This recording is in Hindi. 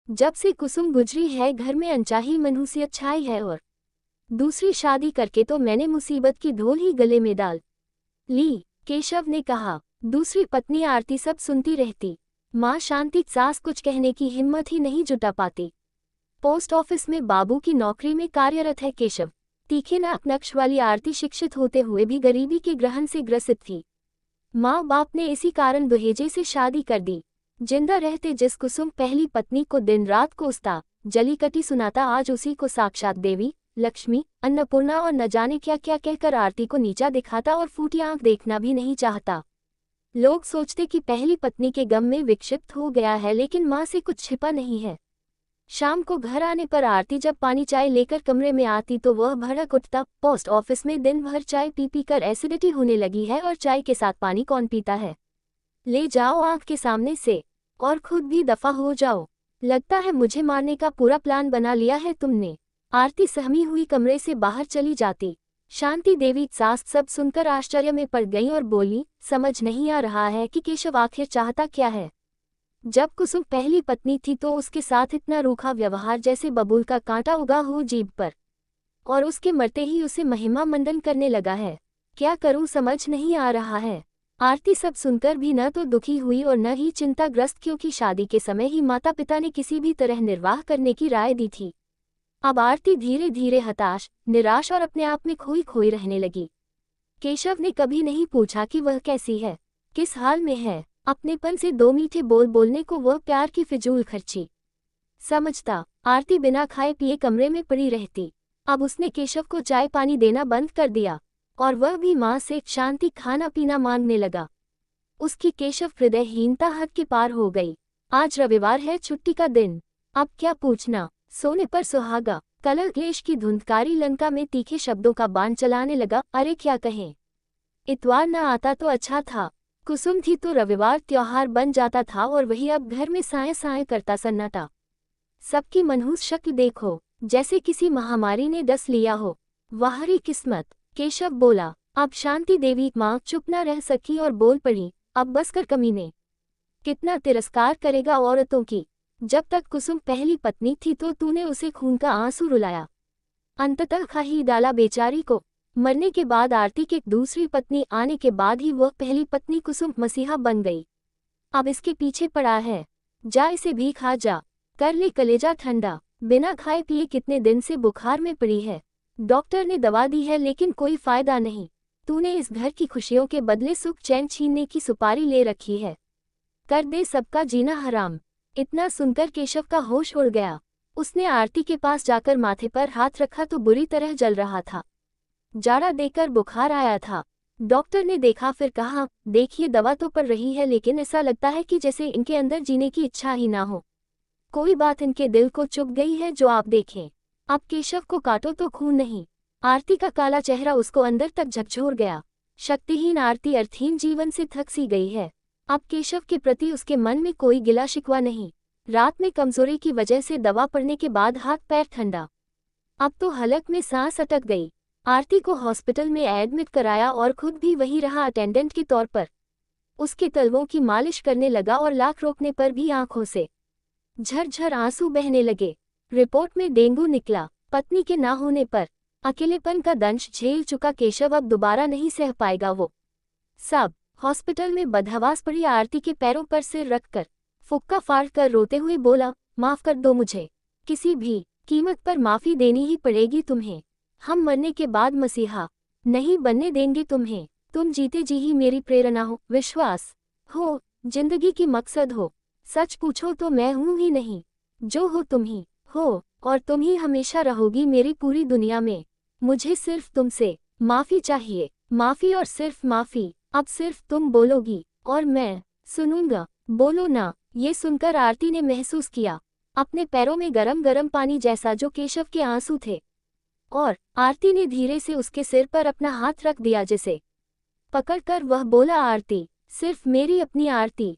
जब से कुसुम गुजरी है घर में अनचाही मनहूसियत छाई है और दूसरी शादी करके तो मैंने मुसीबत की ढोल ही गले में डाल ली, केशव ने कहा। दूसरी पत्नी आरती सब सुनती रहती। माँ शांति सास कुछ कहने की हिम्मत ही नहीं जुटा पाती। पोस्ट ऑफिस में बाबू की नौकरी में कार्यरत है केशव। तीखे नाक नक्श वाली आरती शिक्षित होते हुए भी गरीबी के ग्रहण से ग्रसित थी। माँ बाप ने इसी कारण दहेजे से शादी कर दी। जिंदा रहते जिस कुसुम पहली पत्नी को दिन रात कोसता जलीकटी सुनाता, आज उसी को साक्षात देवी, लक्ष्मी, अन्नपूर्णा और न जाने क्या क्या कहकर आरती को नीचा दिखाता और फूटी आंख देखना भी नहीं चाहता। लोग सोचते कि पहली पत्नी के गम में विक्षिप्त हो गया है, लेकिन माँ से कुछ छिपा नहीं है। शाम को घर आने पर आरती जब पानी चाय लेकर कमरे में आती तो वह भड़क उठता। पोस्ट ऑफिस में दिन भर चाय पी पी कर एसिडिटी होने लगी है और चाय के साथ पानी कौन पीता है। ले जाओ आंख के सामने से और खुद भी दफा हो जाओ। लगता है मुझे मारने का पूरा प्लान बना लिया है तुमने। आरती सहमी हुई कमरे से बाहर चली जाती। शांति देवी सास सब सुनकर आश्चर्य में पड़ गईं और बोली, समझ नहीं आ रहा है कि केशव आखिर चाहता क्या है। जब कुसुम पहली पत्नी थी तो उसके साथ इतना रूखा व्यवहार जैसे बबूल का कांटा उगा हो जीभ पर, और उसके मरते ही उसे महिमा मंडन करने लगा है। क्या करूं समझ नहीं आ रहा है। आरती सब सुनकर भी न तो दुखी हुई और न ही चिंताग्रस्त, क्योंकि शादी के समय ही माता पिता ने किसी भी तरह निर्वाह करने की राय दी थी। अब आरती धीरे धीरे हताश, निराश और अपने आप में खोई खोई रहने लगी। केशव ने कभी नहीं पूछा कि वह कैसी है, किस हाल में है। अपनेपन से दो मीठे बोल बोलने को वह प्यार की फिजूल खर्ची समझता। आरती बिना खाए पिए कमरे में पड़ी रहती। अब उसने केशव को चाय पानी देना बंद कर दिया और वह भी माँ से शांति खाना पीना मांगने लगा। उसकी केशव हृदयहीनता हद के पार हो गई। आज रविवार है, छुट्टी का दिन। अब क्या पूछना। सोने पर सुहागा। कलह क्लेश की धुंधकारी लंका में तीखे शब्दों का बाण चलाने लगा। अरे क्या कहें, इतवार न आता तो अच्छा था। कुसुम थी तो रविवार त्योहार बन जाता था, और वही अब घर में साए साए करता सन्नाटा। सबकी मनहूस शक्ल देखो, जैसे किसी महामारी ने डस लिया हो। वाहरी किस्मत, केशव बोला। अब शांति देवी माँ चुप न रह सकी और बोल पड़ी, अब बस कर कमीने, कितना तिरस्कार करेगा औरतों की। जब तक कुसुम पहली पत्नी थी तो तूने उसे खून का आंसू रुलाया, अंततः खा ही डाला बेचारी को। मरने के बाद आरती की दूसरी पत्नी आने के बाद ही वह पहली पत्नी कुसुम मसीहा बन गई। अब इसके पीछे पड़ा है, जा इसे भी खा जा, कर ले कलेजा ठंडा। बिना खाए पिए कितने दिन से बुखार में पड़ी है। डॉक्टर ने दवा दी है लेकिन कोई फायदा नहीं। तूने इस घर की खुशियों के बदले सुख चैन छीनने की सुपारी ले रखी है। कर दे सबका जीना हराम। इतना सुनकर केशव का होश उड़ गया। उसने आरती के पास जाकर माथे पर हाथ रखा तो बुरी तरह जल रहा था। जाड़ा देकर बुखार आया था। डॉक्टर ने देखा, फिर कहा, देखिए दवा तो पड़ रही है लेकिन ऐसा लगता है कि जैसे इनके अंदर जीने की इच्छा ही ना हो। कोई बात इनके दिल को चुभ गई है जो आप देखें। अब केशव को काटो तो खून नहीं। आरती का काला चेहरा उसको अंदर तक झकझोर गया। शक्तिहीन आरती अर्थहीन जीवन से थक सी गई है। अब केशव के प्रति उसके मन में कोई गिला शिकवा नहीं। रात में कमजोरी की वजह से दवा पड़ने के बाद हाथ पैर ठंडा। अब तो हलक में सांस अटक गई। आरती को हॉस्पिटल में एडमिट कराया और खुद भी वहीं रहा अटेंडेंट के तौर पर। उसके तलवों की मालिश करने लगा और लाख रोकने पर भी आंखों से झरझर आंसू बहने लगे। रिपोर्ट में डेंगू निकला। पत्नी के ना होने पर अकेलेपन का दंश झेल चुका केशव अब दोबारा नहीं सह पाएगा वो सब। हॉस्पिटल में बदहवास पड़ी आरती के पैरों पर सिर रखकर फुक्का फाड़ कर रोते हुए बोला, माफ कर दो मुझे, किसी भी कीमत पर माफी देनी ही पड़ेगी तुम्हें। हम मरने के बाद मसीहा नहीं बनने देंगे तुम्हें। तुम जीते जी ही मेरी प्रेरणा हो, विश्वास हो, जिंदगी की मकसद हो। सच पूछो तो मैं हूं ही नहीं, जो हो तुम ही हो, और तुम ही हमेशा रहोगी मेरी पूरी दुनिया में। मुझे सिर्फ तुमसे माफी चाहिए, माफी और सिर्फ माफी। अब सिर्फ तुम बोलोगी और मैं सुनूंगा, बोलो ना। ये सुनकर आरती ने महसूस किया अपने पैरों में गरम गरम पानी जैसा जो केशव के आंसू थे, और आरती ने धीरे से उसके सिर पर अपना हाथ रख दिया जिसे पकड़कर वह बोला, आरती, सिर्फ मेरी अपनी आरती।